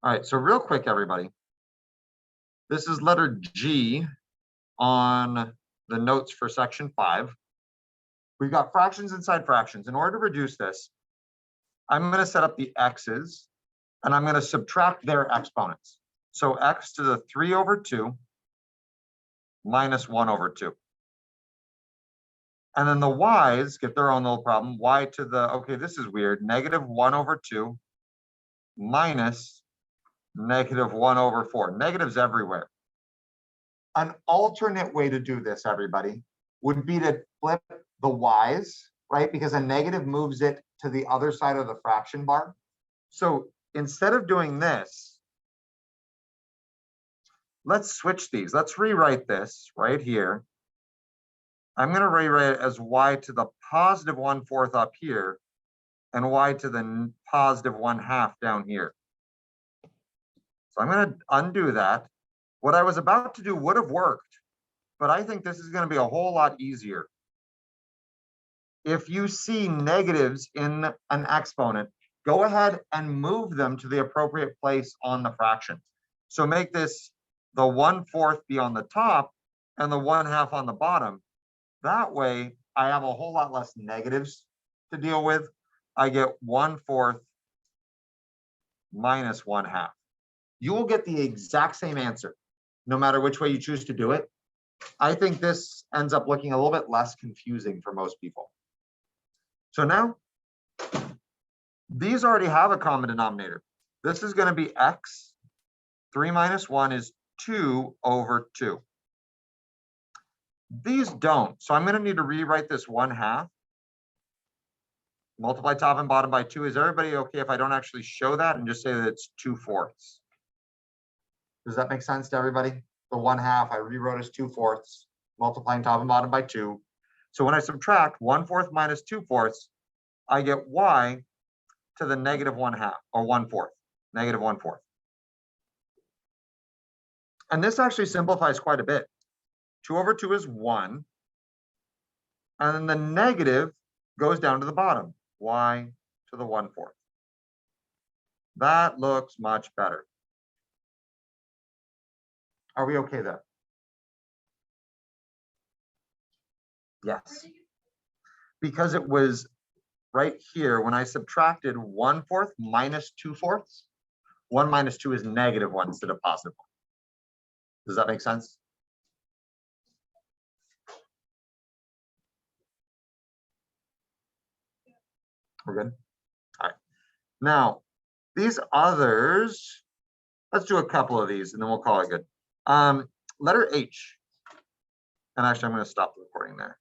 All right, so real quick, everybody. This is letter G on the notes for section 5. We've got fractions inside fractions. In order to reduce this, I'm going to set up the x's and I'm going to subtract their exponents. So x to the 3/2 minus 1/2. And then the y's get their own little problem. Y to the, okay, this is weird, -1/2 minus -1/4. Negatives everywhere. An alternate way to do this, everybody, would be to flip the y's, right? Because a negative moves it to the other side of the fraction bar. So instead of doing this, let's switch these. Let's rewrite this right here. I'm going to rewrite it as y to the positive 1/4 up here and y to the positive 1/2 down here. So I'm going to undo that. What I was about to do would have worked, but I think this is going to be a whole lot easier. If you see negatives in an exponent, go ahead and move them to the appropriate place on the fraction. So make this the 1/4 be on the top and the 1/2 on the bottom. That way, I have a whole lot less negatives to deal with. I get 1/4 minus 1/2. You will get the exact same answer, no matter which way you choose to do it. I think this ends up looking a little bit less confusing for most people. So now, these already have a common denominator. This is going to be x. 3 minus 1 is 2/2. These don't. So I'm going to need to rewrite this 1/2. Multiply top and bottom by 2. Is everybody okay if I don't actually show that and just say that it's 2/4? Does that make sense to everybody? The 1/2 I rewrote as 2/4, multiplying top and bottom by 2. So when I subtract 1/4 minus 2/4, I get y to the negative 1/2 or 1/4, negative 1/4. And this actually simplifies quite a bit. 2/2 is 1. And then the negative goes down to the bottom, y to the 1/4. That looks much better. Are we okay there? Yes. Because it was right here when I subtracted 1/4 minus 2/4. 1 minus 2 is -1 instead of +1. Does that make sense? We're good? All right. Now, these others, let's do a couple of these and then we'll call it good. Letter H. And actually, I'm going to stop the recording there.